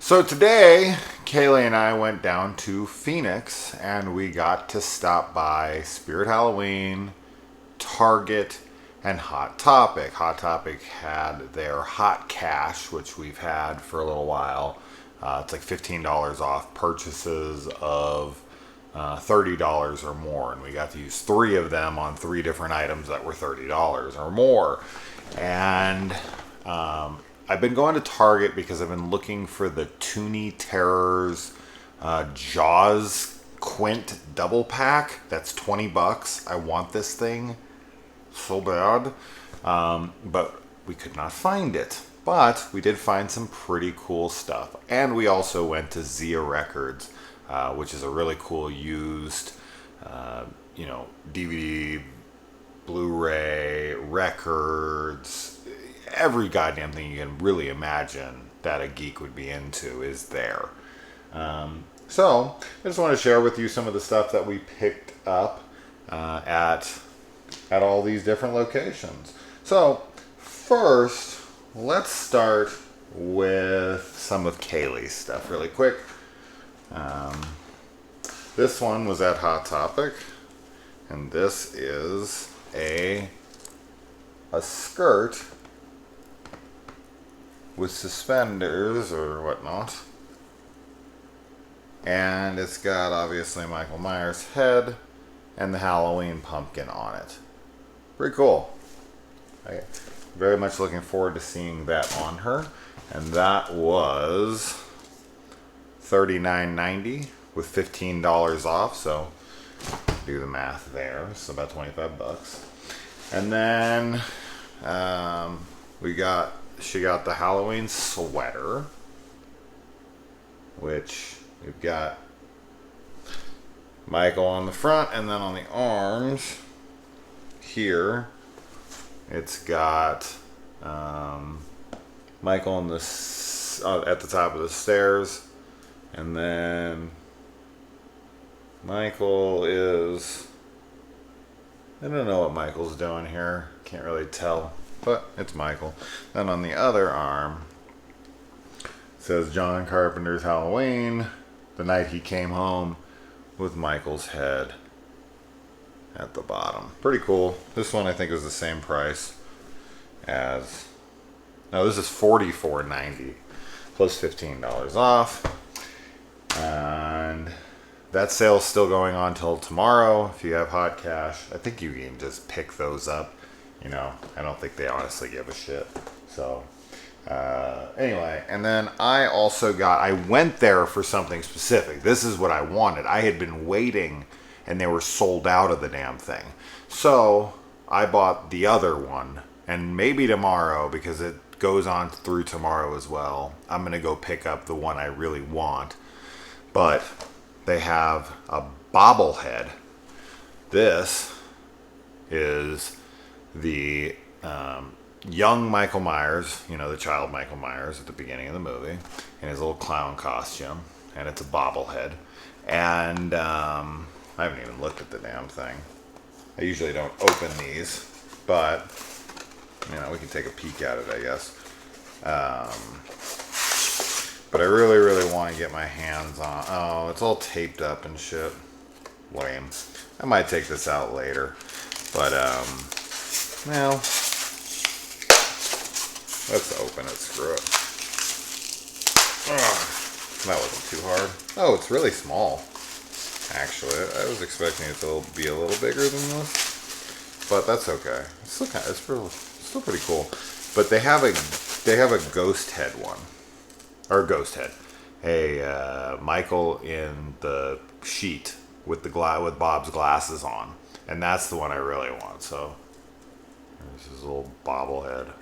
So today, Kaylee and I went down to Phoenix and we got to stop by Spirit Halloween, Target, and Hot Topic. Hot Topic had their Hot Cash, which we've had for a little while. It's like $15 off purchases of $30 or more, and we got to use 3 of them on 3 different items that were $30 or more. And I've been going to Target because I've been looking for the Toony Terrors Jaws Quint double pack. That's $20. I want this thing so bad, but we could not find it. But we did find some pretty cool stuff, and we also went to Zia Records, which is a really cool used, DVD, Blu-ray, records, every goddamn thing you can really imagine that a geek would be into is there. So I just want to share with you some of the stuff that we picked up at all these different locations. So first, let's start with some of Kaylee's stuff really quick. This one was at Hot Topic, and this is a skirt with suspenders or whatnot, and it's got obviously Michael Myers' head and the Halloween pumpkin on it. Pretty cool. I'm very much looking forward to seeing that on her, and that was $39.90 with $15 off, so do the math there. It's about $25. And then she got the Halloween sweater, which we've got Michael on the front, and then on the arms here it's got Michael on the at the top of the stairs, and then Michael is, I don't know what Michael's doing here, can't really tell, but it's Michael. Then on the other arm it says John Carpenter's Halloween, the night he came home, with Michael's head at the bottom. Pretty cool. This one I think was the same price as, no, this is $44.90 plus $15 off, and that sale's still going on till tomorrow. If you have Hot Cash, I think you can just pick those up. I don't think they honestly give a shit. So anyway, and then I went there for something specific. This is what I wanted. I had been waiting and they were sold out of the damn thing. So I bought the other one, and maybe tomorrow, because it goes on through tomorrow as well, I'm going to go pick up the one I really want. But they have a bobblehead. This is the young Michael Myers, the child Michael Myers at the beginning of the movie, in his little clown costume, and it's a bobblehead. And I haven't even looked at the damn thing. I usually don't open these, but we can take a peek at it, I guess. But I really, really want to get my hands on. Oh, it's all taped up and shit. Lame. I might take this out later, but let's open it. Screw it. That wasn't too hard. Oh, it's really small. Actually, I was expecting it to be a little bigger than this, but that's okay. It's still pretty cool. But they have a ghost head one, or ghost head, a Michael in the sheet with with Bob's glasses on, and that's the one I really want. So this is a little bobblehead.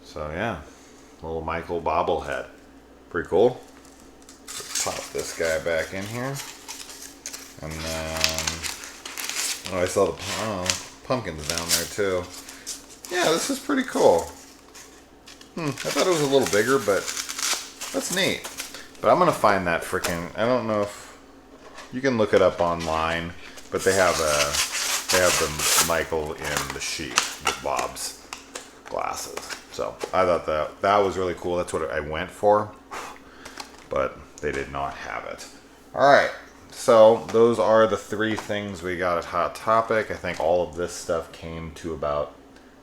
So yeah, little Michael bobblehead, pretty cool. Pop this guy back in here, and then I saw the pumpkins down there too. Yeah, this is pretty cool. I thought it was a little bigger, but that's neat. But I'm gonna find that I don't know if you can look it up online, but they have the Michael in the sheet with Bob's glasses. So I thought that was really cool. That's what I went for. but they did not have it. All right, so those are the 3 things we got at Hot Topic. I think all of this stuff came to about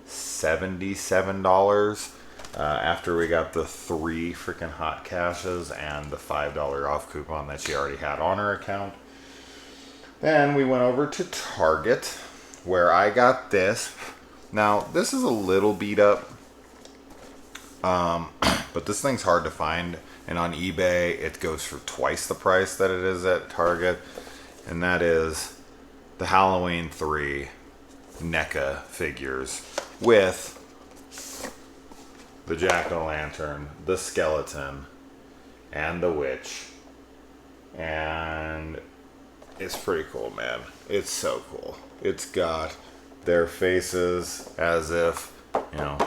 $77 after we got the 3 freaking hot caches and the $5 off coupon that she already had on her account. Then we went over to Target, where I got this. Now, this is a little beat up, but this thing's hard to find. And on eBay, it goes for twice the price that it is at Target. And that is the Halloween 3 Neca figures with the jack-o'-lantern, the skeleton, and the witch. And it's pretty cool, man. It's so cool. It's got their faces as if, you know,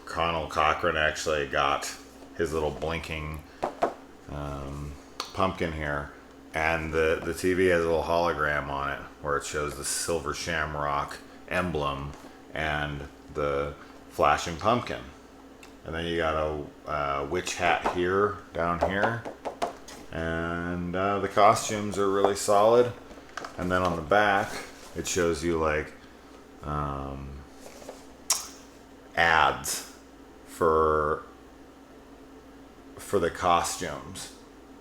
Connell Cochran actually got his little blinking pumpkin here, and the TV has a little hologram on it where it shows the silver shamrock emblem and the flashing pumpkin. And then you got a witch hat here, down here, and the costumes are really solid. And then on the back it shows you like ads for the costumes.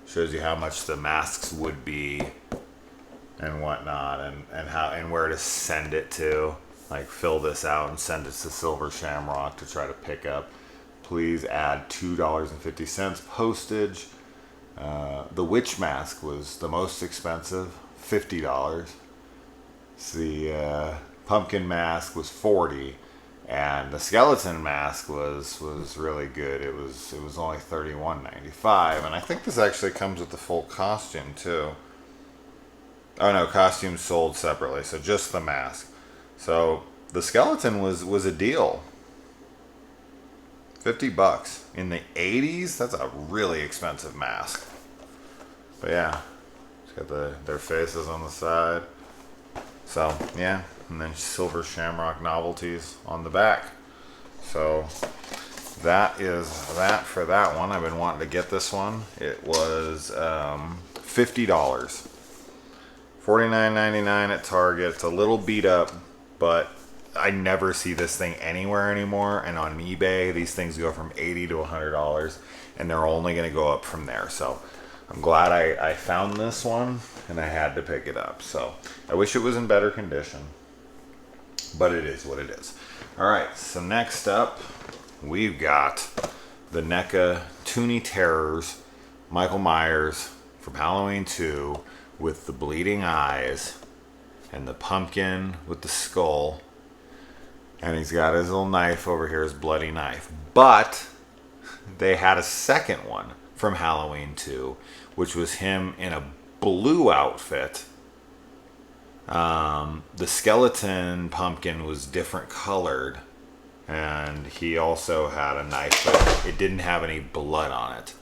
Shows you how much the masks would be and whatnot, and how and where to send it to. Like, fill this out and send it to Silver Shamrock to try to pick up. Please add $2.50 postage. The witch mask was the most expensive, $50. The pumpkin mask was $40. And the skeleton mask was really good. It was only $31.95, and I think this actually comes with the full costume too. Oh no, costumes sold separately, so just the mask. So the skeleton was a deal. $50 in the '80s. That's a really expensive mask. But yeah, it's got their faces on the side. So yeah. And then Silver Shamrock novelties on the back. So that is that for that one. I've been wanting to get this one. It was $50. $49.99 at Target. It's a little beat up, but I never see this thing anywhere anymore. And on eBay, these things go from $80 to $100, and they're only going to go up from there. So I'm glad I found this one, and I had to pick it up. So I wish it was in better condition, but it is what it is. All right, so next up, we've got the Neca Toony Terrors, Michael Myers from Halloween 2 with the bleeding eyes and the pumpkin with the skull. And he's got his little knife over here, his bloody knife. But they had a second one from Halloween 2, which was him in a blue outfit. The skeleton pumpkin was different colored, and he also had a knife, but it didn't have any blood on it.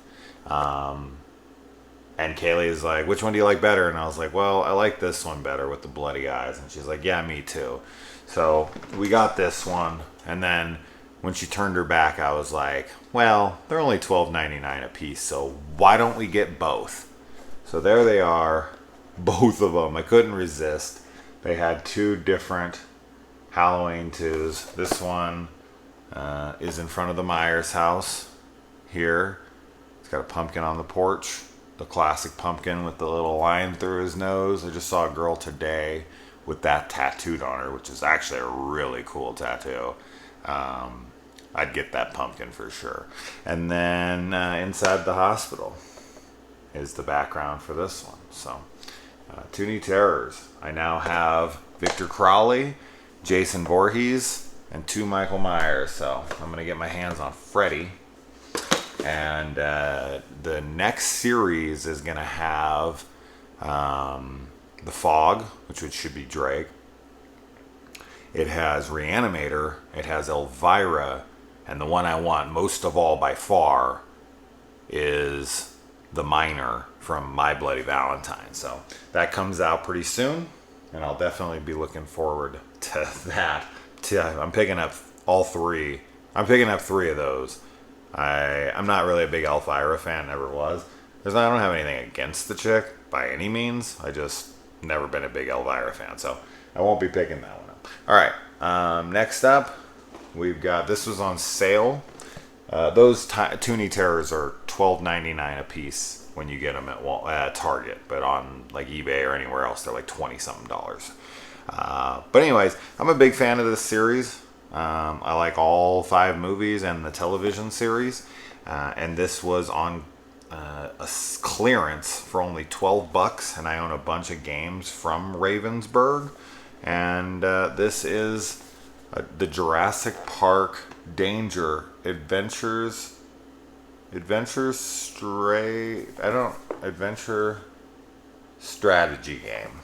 And Kaylee's like, which one do you like better? And I was like, well, I like this one better with the bloody eyes. And she's like, yeah, me too. So we got this one, and then when she turned her back, I was like, well, they're only $12.99 a piece, so why don't we get both? So there they are, both of them. I couldn't resist. They had two different Halloween 2s. This one is in front of the Myers house here. It's got a pumpkin on the porch, the classic pumpkin with the little line through his nose. I just saw a girl today with that tattooed on her, which is actually a really cool tattoo. I'd get that pumpkin for sure. And then inside the hospital is the background for this one. So Toony Terrors. I now have Victor Crowley, Jason Voorhees, and 2 Michael Myers. So I'm going to get my hands on Freddy. And the next series is going to have The Fog, which should be Drake. It has Reanimator. It has Elvira. And the one I want most of all by far is the Miner from My Bloody Valentine. So that comes out pretty soon, and I'll definitely be looking forward to that. I'm picking up all 3. I'm picking up 3 of those. I'm not really a big Elvira fan, never was. I don't have anything against the chick by any means. I just never been a big Elvira fan, so I won't be picking that one up. All right, next up, we've got, this was on sale. Those Toony Terrors are $12.99 a piece when you get them at Target, but on like eBay or anywhere else, they're like $20-something. But anyways, I'm a big fan of this series. I like all 5 movies and the television series, and this was on a clearance for only $12, and I own a bunch of games from Ravensburg, and this is the Jurassic Park Danger Adventure strategy game.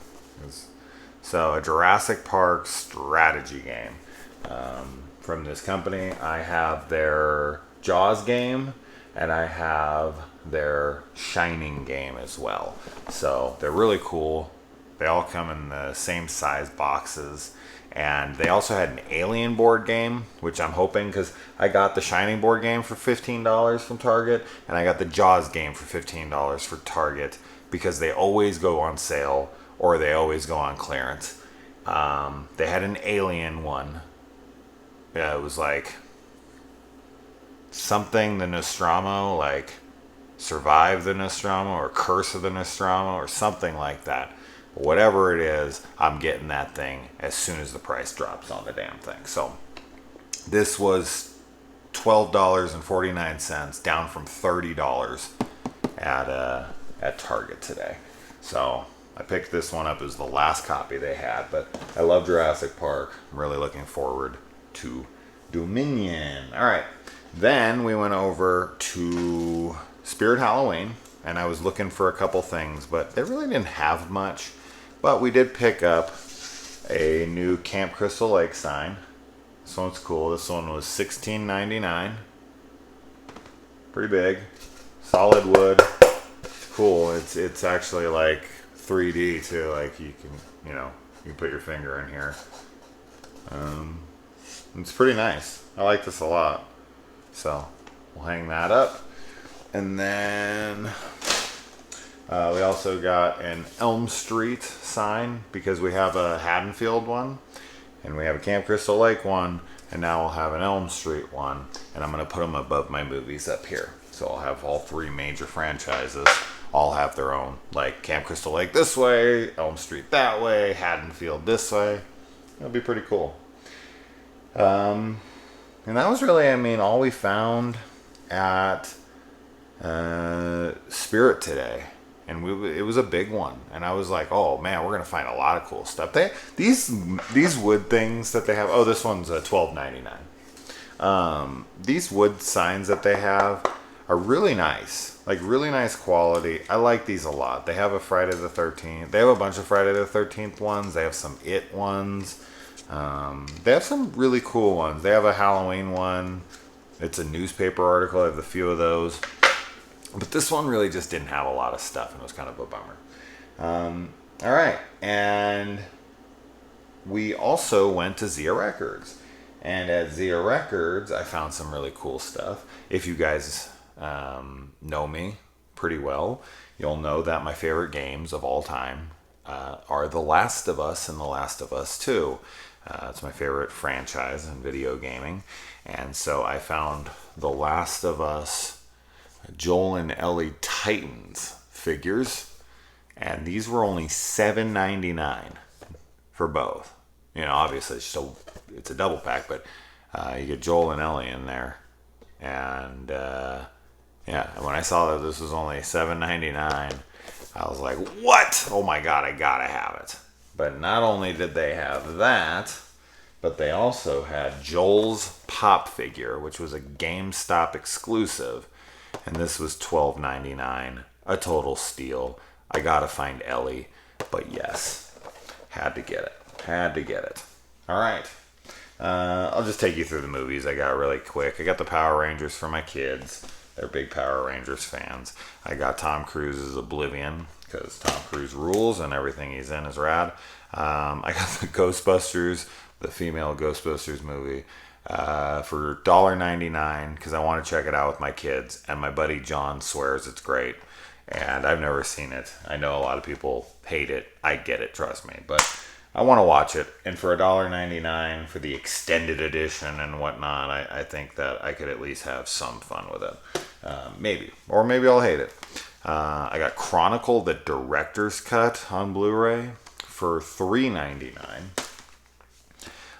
So a Jurassic Park strategy game from this company. I have their Jaws game, and I have their Shining game as well. So they're really cool. They all come in the same size boxes. And they also had an Alien board game, which I'm hoping, because I got the Shining board game for $15 from Target, and I got the Jaws game for $15 for Target, because they always go on sale, or they always go on clearance. They had an Alien one. Yeah, it was like something the Nostromo, like Survive the Nostromo, or Curse of the Nostromo, or something like that. Whatever it is, I'm getting that thing as soon as the price drops on the damn thing. So this was $12.49, down from $30 at Target today. So I picked this one up as the last copy they had, but I love Jurassic Park. I'm really looking forward to Dominion. All right, then we went over to Spirit Halloween, and I was looking for a couple things, but they really didn't have much. But we did pick up a new Camp Crystal Lake sign. This one's cool. This one was $16.99. Pretty big. Solid wood. Cool. It's actually like 3D too. Like you can put your finger in here. It's pretty nice. I like this a lot. So we'll hang that up. And then we also got an Elm Street sign, because we have a Haddonfield one, and we have a Camp Crystal Lake one, and now we'll have an Elm Street one, and I'm going to put them above my movies up here. So I'll have all 3 major franchises all have their own, like Camp Crystal Lake this way, Elm Street that way, Haddonfield this way. It'll be pretty cool. And that was really, all we found at Spirit today. And it was a big one, and I was like, "Oh man, we're gonna find a lot of cool stuff." These wood things that they have. Oh, this one's $12.99. These wood signs that they have are really nice, like really nice quality. I like these a lot. They have a Friday the 13th. They have a bunch of Friday the 13th ones. They have some It ones. They have some really cool ones. They have a Halloween one. It's a newspaper article. I have a few of those. But this one really just didn't have a lot of stuff, and it was kind of a bummer. All right, and we also went to Zia Records. And at Zia Records, I found some really cool stuff. If you guys know me pretty well, you'll know that my favorite games of all time are The Last of Us and The Last of Us 2. It's my favorite franchise in video gaming. And so I found The Last of Us Joel and Ellie Titans figures, and these were only $7.99 for both. Obviously it's a double pack, but you get Joel and Ellie in there, and when I saw that this was only $7.99, I was like, what? Oh my god, I gotta have it. But not only did they have that, but they also had Joel's Pop figure, which was a GameStop exclusive. And this was $12.99, a total steal. I gotta find Ellie, but yes, had to get it. All right, I'll just take you through the movies I got really quick. I got the Power Rangers for my kids. They're big Power Rangers fans. I got Tom Cruise's Oblivion, because Tom Cruise rules and everything he's in is rad. I got the Ghostbusters, the female Ghostbusters movie, for $1.99, because I want to check it out with my kids, and my buddy John swears it's great. and I've never seen it. I know a lot of people hate it. I get it, trust me, but I want to watch it. And for $1.99 for the extended edition and whatnot, I think that I could at least have some fun with it. Maybe, or maybe I'll hate it. I got Chronicle, the director's cut on Blu-ray for $3.99.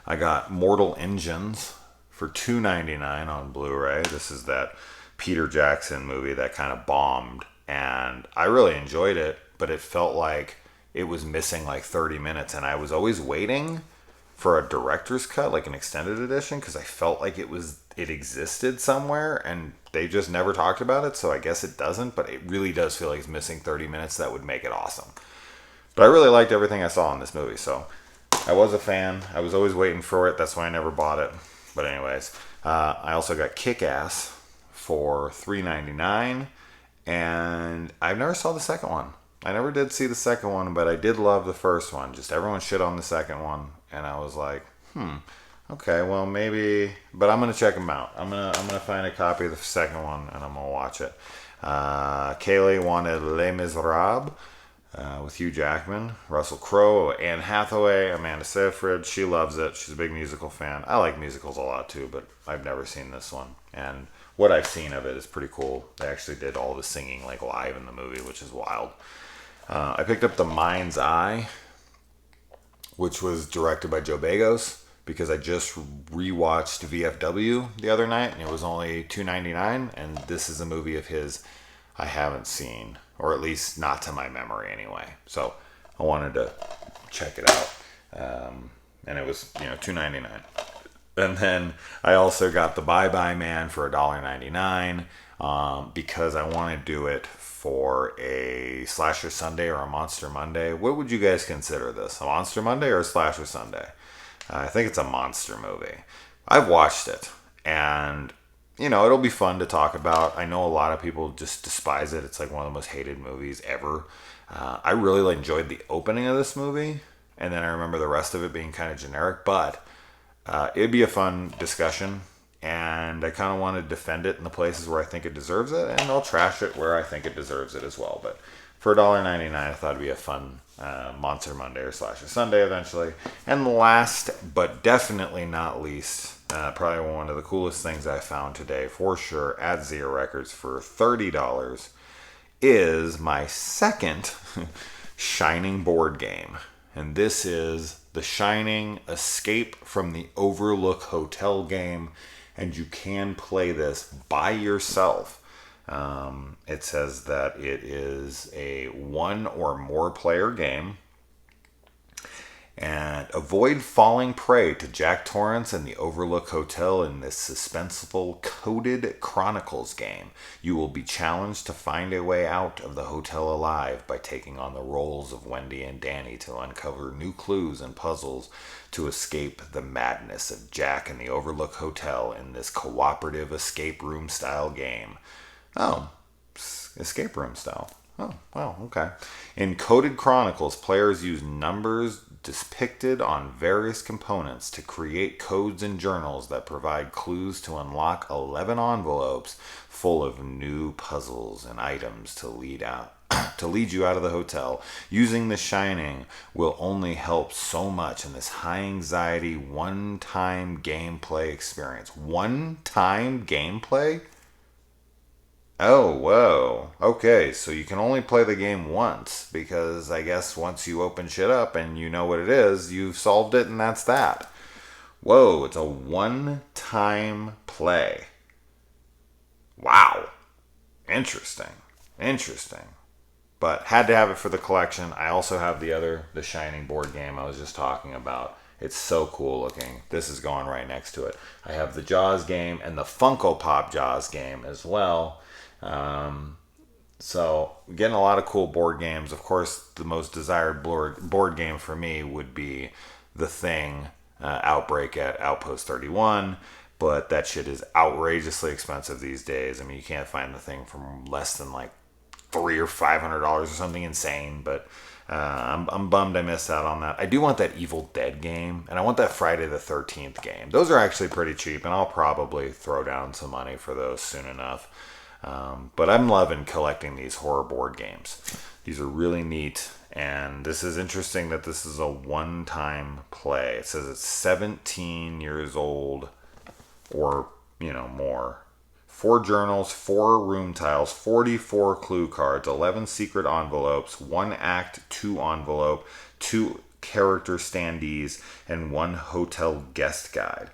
I got Mortal Engines for $2.99 on Blu-ray. This is that Peter Jackson movie that kind of bombed, and I really enjoyed it, but it felt like it was missing like 30 minutes, and I was always waiting for a director's cut, like an extended edition, because I felt like it existed somewhere, and they just never talked about it, so I guess it doesn't, but it really does feel like it's missing 30 minutes. That would make it awesome. But I really liked everything I saw in this movie, so I was a fan. I was always waiting for it. That's why I never bought it. But anyways, I also got Kick-Ass for $3.99, and I never saw the second one. I never did see the second one, but I did love the first one. Just everyone shit on the second one, and I was like, okay, well maybe, but I'm gonna check them out. I'm gonna find a copy of the second one, and I'm gonna watch it. Kaylee wanted Les Miserables. With Hugh Jackman, Russell Crowe, Anne Hathaway, Amanda Seyfried. She loves it. She's a big musical fan. I like musicals a lot too, but I've never seen this one. And what I've seen of it is pretty cool. They actually did all the singing like live in the movie, which is wild. I picked up The Mind's Eye, which was directed by Joe Bagos, because I just rewatched VFW the other night, and it was only $2.99, and this is a movie of his I haven't seen, or at least not to my memory anyway. So I wanted to check it out, and it was $2.99. And then I also got The Bye Bye Man for $1.99 because I want to do it for a Slasher Sunday or a Monster Monday. What would you guys consider this? A Monster Monday or a Slasher Sunday? I think it's a monster movie. I've watched it, and it'll be fun to talk about. I know a lot of people just despise it. It's like one of the most hated movies ever. I really enjoyed the opening of this movie, and then I remember the rest of it being kind of generic, but it'd be a fun discussion, and I kind of want to defend it in the places where I think it deserves it, and I'll trash it where I think it deserves it as well. But for $1.99, I thought it'd be a fun Monster Monday or Slasher Sunday eventually. And last, but definitely not least, probably one of the coolest things I found today, for sure, at Zia Records for $30, is my second Shining board game. And this is the Shining Escape from the Overlook Hotel game. And you can play this by yourself. It says that it is a one or more player game. And avoid falling prey to Jack Torrance and the Overlook Hotel in this suspenseful coded Chronicles game. You will be challenged to find a way out of the hotel alive by taking on the roles of Wendy and Danny to uncover new clues and puzzles to escape the madness of Jack and the Overlook Hotel in this cooperative escape room style game. Oh, escape room style. Oh, wow, okay. In Coded Chronicles, players use numbers depicted on various components to create codes and journals that provide clues to unlock 11 envelopes full of new puzzles and items to lead you out of the hotel. Using The Shining will only help so much in this high anxiety one-time gameplay experience. One-time gameplay? Oh, whoa. Okay, so you can only play the game once, because I guess once you open shit up and you know what it is, you've solved it and that's that. Whoa, it's a one-time play. Wow. Interesting. But had to have it for the collection. I also have the Shining board game I was just talking about. It's so cool looking. This is going right next to it. I have the Jaws game and the Funko Pop Jaws game as well. So getting a lot of cool board games. Of course, the most desired board game for me would be The Thing, Outbreak at Outpost 31, but that shit is outrageously expensive these days. I mean, you can't find The Thing for less than like $300 or $500 or something insane, but I'm bummed I missed out on that. I do want that Evil Dead game, and I want that Friday the 13th game. Those are actually pretty cheap, and I'll probably throw down some money for those soon enough. But I'm loving collecting these horror board games. These are really neat. And this is interesting that this is a one-time play. It says it's 17 years old or, more. 4 journals, 4 room tiles, 44 clue cards, 11 secret envelopes, 1 act 2 envelope, 2 character standees, and 1 hotel guest guide.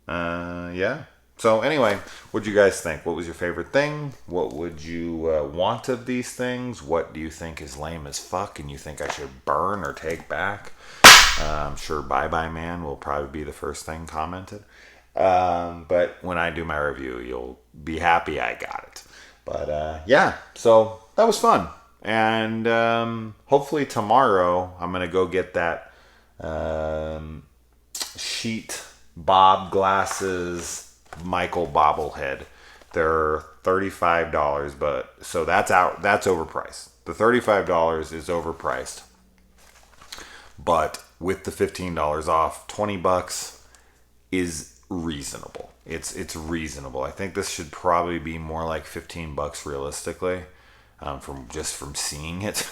Yeah. So anyway, what do you guys think? What was your favorite thing? What would you want of these things? What do you think is lame as fuck and you think I should burn or take back? I'm sure Bye Bye Man will probably be the first thing commented. But when I do my review, you'll be happy I got it. But yeah, so that was fun. And hopefully tomorrow I'm going to go get that sheet Bob glasses Michael bobblehead. They're $35, but so that's out. That's overpriced. The $35 is overpriced, but with the $15 off, $20 is reasonable. It's reasonable. I think this should probably be more like $15 realistically, from seeing it.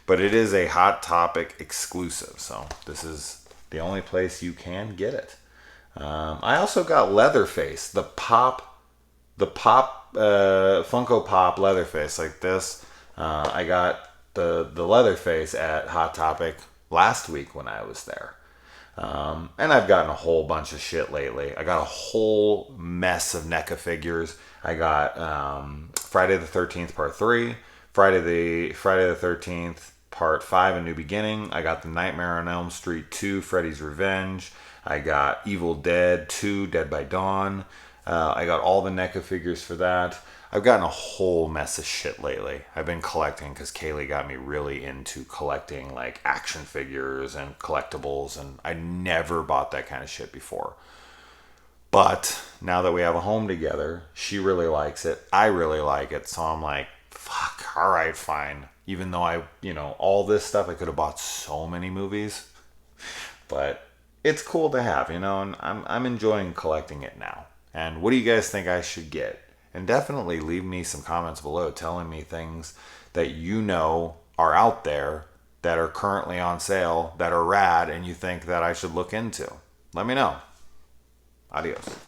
But it is a Hot Topic exclusive, so this is the only place you can get it. I also got Leatherface, the Funko Pop Leatherface like this. I got the Leatherface at Hot Topic last week when I was there. And I've gotten a whole bunch of shit lately. I got a whole mess of NECA figures. I got Friday the 13th Part 3, Friday the 13th Part 5, A New Beginning. I got the Nightmare on Elm Street 2, Freddy's Revenge. I got Evil Dead 2, Dead by Dawn. I got all the NECA figures for that. I've gotten a whole mess of shit lately. I've been collecting because Kaylee got me really into collecting like action figures and collectibles, and I never bought that kind of shit before. But now that we have a home together, she really likes it. I really like it. So I'm like, fuck, all right, fine. Even though all this stuff, I could have bought so many movies. But it's cool to have, and I'm enjoying collecting it now. And what do you guys think I should get? And definitely leave me some comments below telling me things that are out there that are currently on sale, that are rad, and you think that I should look into. Let me know. Adios.